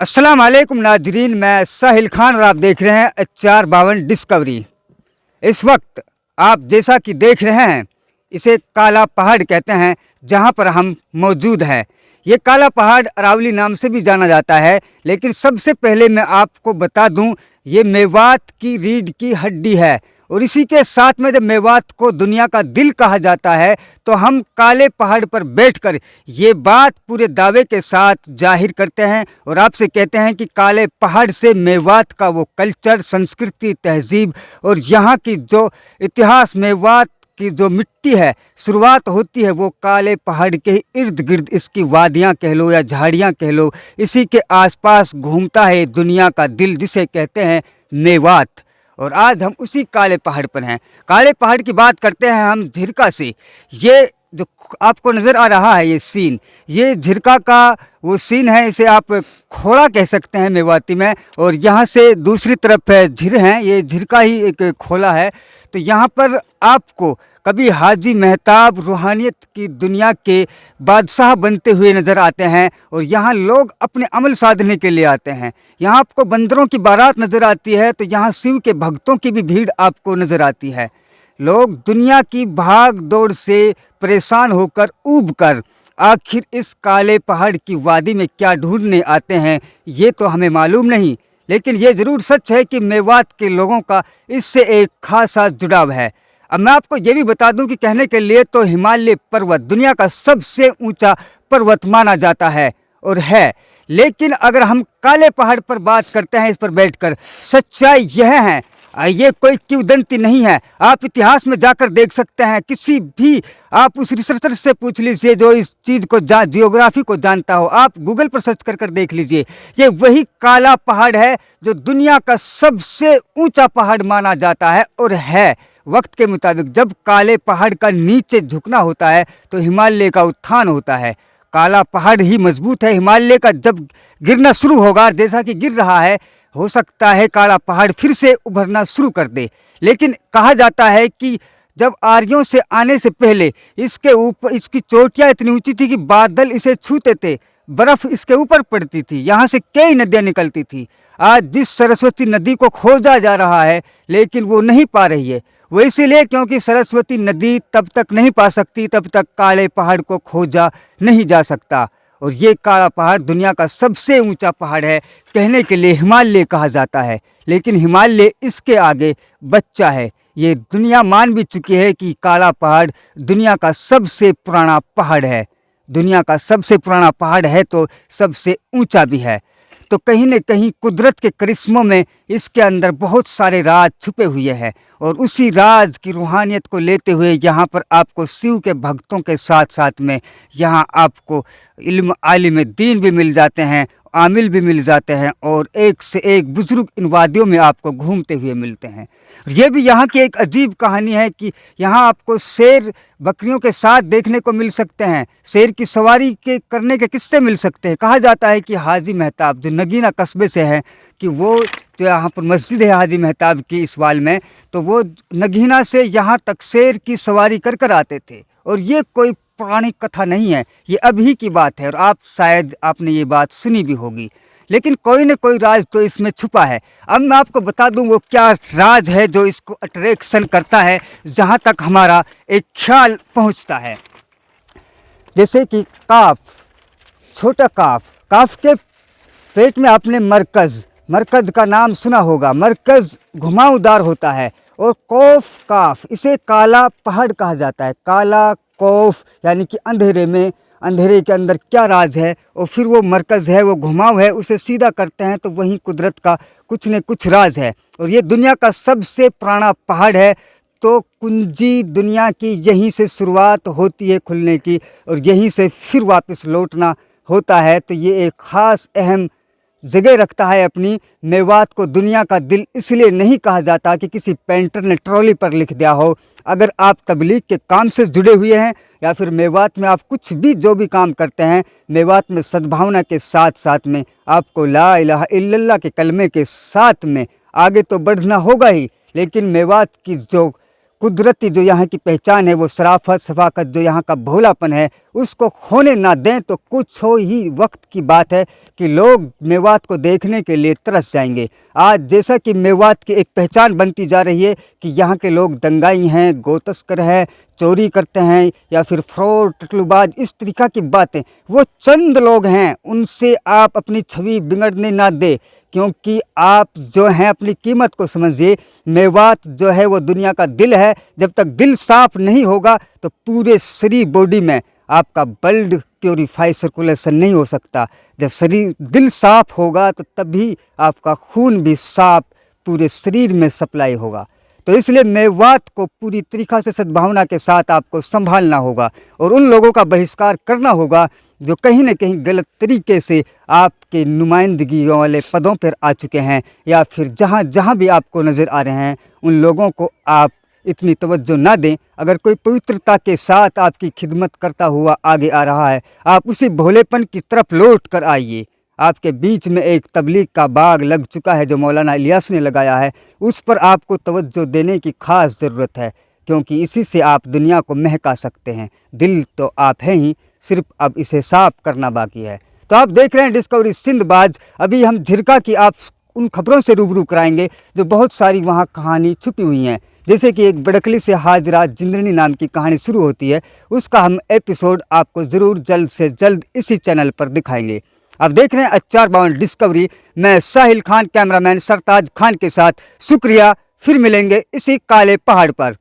अस्सलाम वालेकुम नाजरीन, मैं साहिल खान और आप देख रहे हैं HR52 डिस्कवरी। इस वक्त आप जैसा कि देख रहे हैं, इसे काला पहाड़ कहते हैं जहां पर हम मौजूद हैं। ये काला पहाड़ अरावली नाम से भी जाना जाता है, लेकिन सबसे पहले मैं आपको बता दूं, ये मेवात की रीढ़ की हड्डी है। और इसी के साथ में जब मेवात को दुनिया का दिल कहा जाता है, तो हम काले पहाड़ पर बैठकर ये बात पूरे दावे के साथ जाहिर करते हैं और आपसे कहते हैं कि काले पहाड़ से मेवात का वो कल्चर, संस्कृति, तहजीब और यहाँ की जो इतिहास, मेवात की जो मिट्टी है, शुरुआत होती है वो काले पहाड़ के इर्द गिर्द। इसकी वादियाँ कह लो या झाड़ियाँ कह लो, इसी के आसपास घूमता है दुनिया का दिल, जिसे कहते हैं मेवात। और आज हम उसी काले पहाड़ पर हैं। काले पहाड़ की बात करते हैं हम झिरका से। ये जो आपको नज़र आ रहा है ये सीन, ये झिरका का वो सीन है। इसे आप खोड़ा कह सकते हैं मेवाती में। और यहाँ से दूसरी तरफ है झिर हैं, ये झिरका ही एक खोला है। तो यहाँ पर आपको कभी हाजी महताब रूहानियत की दुनिया के बादशाह बनते हुए नज़र आते हैं और यहाँ लोग अपने अमल साधने के लिए आते हैं। यहाँ आपको बंदरों की बारात नज़र आती है, तो यहाँ शिव के भक्तों की भी भीड़ आपको नज़र आती है। लोग दुनिया की भाग दौड़ से परेशान होकर ऊब कर आखिर इस काले पहाड़ की वादी में क्या ढूंढने आते हैं, ये तो हमें मालूम नहीं। लेकिन ये ज़रूर सच है कि मेवात के लोगों का इससे एक खासा जुड़ाव है। अब मैं आपको ये भी बता दूं कि कहने के लिए तो हिमालय पर्वत दुनिया का सबसे ऊंचा पर्वत माना जाता है और है। लेकिन अगर हम काले पहाड़ पर बात करते हैं, इस पर बैठकर, सच्चाई यह है, ये कोई किंवदंती नहीं है। आप इतिहास में जाकर देख सकते हैं, किसी भी आप उस रिसर्चर से पूछ लीजिए जो इस चीज़ को जियोग्राफी को जानता हो। आप गूगल पर सर्च कर देख लीजिए, ये वही काला पहाड़ है जो दुनिया का सबसे ऊंचा पहाड़ माना जाता है और है। वक्त के मुताबिक जब काले पहाड़ का नीचे झुकना होता है तो हिमालय का उत्थान होता है। काला पहाड़ ही मजबूत है। हिमालय का जब गिरना शुरू होगा, जैसा कि गिर रहा है, हो सकता है काला पहाड़ फिर से उभरना शुरू कर दे। लेकिन कहा जाता है कि जब आर्यों से आने से पहले इसके ऊपर इसकी चोटियाँ इतनी ऊंची थी कि बादल इसे छूते थे, बर्फ इसके ऊपर पड़ती थी, यहाँ से कई नदियाँ निकलती थी। आज जिस सरस्वती नदी को खोजा जा रहा है, लेकिन वो नहीं पा रही है, वो इसीलिए क्योंकि सरस्वती नदी तब तक नहीं पा सकती तब तक काले पहाड़ को खोजा नहीं जा सकता। और ये काला पहाड़ दुनिया का सबसे ऊंचा पहाड़ है। कहने के लिए हिमालय कहा जाता है, लेकिन हिमालय इसके आगे बच्चा है। ये दुनिया मान भी चुकी है कि काला पहाड़ दुनिया का सबसे पुराना पहाड़ है। दुनिया का सबसे पुराना पहाड़ है तो सबसे ऊंचा भी है। तो कहीं न कहीं कुदरत के करिश्मों में इसके अंदर बहुत सारे राज छुपे हुए हैं। और उसी राज की रूहानियत को लेते हुए यहाँ पर आपको शिव के भक्तों के साथ साथ में यहाँ आपको इल्म आलिम दीन भी मिल जाते हैं, आमिल भी मिल जाते हैं और एक से एक बुजुर्ग इन वादियों में आपको घूमते हुए मिलते हैं। ये भी यहाँ की एक अजीब कहानी है कि यहाँ आपको शेर बकरियों के साथ देखने को मिल सकते हैं, शेर की सवारी के करने के किस्से मिल सकते हैं। कहा जाता है कि हाजी महताब जो नगीना कस्बे से है, कि वो जो यहाँ पर मस्जिद है हाजी महताब की इसवाल में, तो वो नगीना से यहाँ तक शेर की सवारी कर कर आते थे। और ये कोई पौराणिक कथा नहीं है, ये अभी की बात है और आप शायद आपने ये बात सुनी भी होगी। लेकिन कोई न कोई राज तो इसमें छुपा है। अब मैं आपको बता दूं वो क्या राज है जो इसको अट्रैक्शन करता है, जहां तक हमारा एक ख्याल पहुंचता है। जैसे कि काफ, छोटा काफ, काफ के पेट में आपने मरकज़ का नाम सुना होगा। मरकज़ घुमावदार होता है। और कौफ काफ, इसे काला पहाड़ कहा जाता है। काला कौफ यानी कि अंधेरे में, अंधेरे के अंदर क्या राज है, और फिर वो मरकज़ है, वो घुमाव है, उसे सीधा करते हैं तो वहीं कुदरत का कुछ न कुछ राज है। और ये दुनिया का सबसे पुराना पहाड़ है। तो कुंजी दुनिया की यहीं से शुरुआत होती है खुलने की और यहीं से फिर वापस लौटना होता है। तो ये एक ख़ास अहम जगह रखता है अपनी। मेवात को दुनिया का दिल इसलिए नहीं कहा जाता कि किसी पेंटर ने ट्रॉली पर लिख दिया हो। अगर आप तबलीग के काम से जुड़े हुए हैं या फिर मेवात में आप कुछ भी जो भी काम करते हैं, मेवात में सद्भावना के साथ साथ में आपको ला इलाहा इल्लल्लाह के कलमे के साथ में आगे तो बढ़ना होगा ही। लेकिन मेवात की जो कुदरती जो यहाँ की पहचान है, वो शराफत, शफाकत, जो यहाँ का भोलापन है, उसको खोने ना दें तो कुछ हो ही वक्त की बात है कि लोग मेवात को देखने के लिए तरस जाएंगे। आज जैसा कि मेवात की एक पहचान बनती जा रही है कि यहाँ के लोग दंगाई हैं, गोतस्कर हैं, चोरी करते हैं या फिर फ्रॉड, टकलूबाज, इस तरीक़ा की बातें, वो चंद लोग हैं। उनसे आप अपनी छवि बिगड़ने ना दे, क्योंकि आप जो हैं अपनी कीमत को समझिए। मेवात जो है वो दुनिया का दिल है। जब तक दिल साफ नहीं होगा तो पूरे शरीर बॉडी में आपका ब्लड प्योरीफाई सर्कुलेशन नहीं हो सकता। जब शरीर दिल साफ होगा तो तभी आपका खून भी साफ पूरे शरीर में सप्लाई होगा। तो इसलिए मेवात को पूरी तरीक़ा से सद्भावना के साथ आपको संभालना होगा और उन लोगों का बहिष्कार करना होगा जो कहीं न कहीं गलत तरीके से आपके नुमाइंदगी वाले पदों पर आ चुके हैं, या फिर जहाँ जहाँ भी आपको नज़र आ रहे हैं उन लोगों को आप इतनी तवज्जो ना दें। अगर कोई पवित्रता के साथ आपकी खिदमत करता हुआ आगे आ रहा है, आप उसी भोलेपन की तरफ लौट कर आइए। आपके बीच में एक तबलीग का बाग लग चुका है जो मौलाना इलियास ने लगाया है, उस पर आपको तवज्जो देने की ख़ास ज़रूरत है, क्योंकि इसी से आप दुनिया को महका सकते हैं। दिल तो आप हैं ही, सिर्फ अब इसे साफ करना बाकी है। तो आप देख रहे हैं डिस्कवरी सिंधबाज। अभी हम झिरका की आप उन खबरों से रूबरू कराएंगे जो बहुत सारी वहाँ कहानी छुपी हुई हैं। जैसे कि एक बड़कली से हाजरा जिंदनी नाम की कहानी शुरू होती है, उसका हम एपिसोड आपको ज़रूर जल्द से जल्द इसी चैनल पर दिखाएंगे। आप देख रहे हैं HR 52 डिस्कवरी। मैं साहिल खान, कैमरामैन सरताज खान के साथ। शुक्रिया, फिर मिलेंगे इसी काले पहाड़ पर।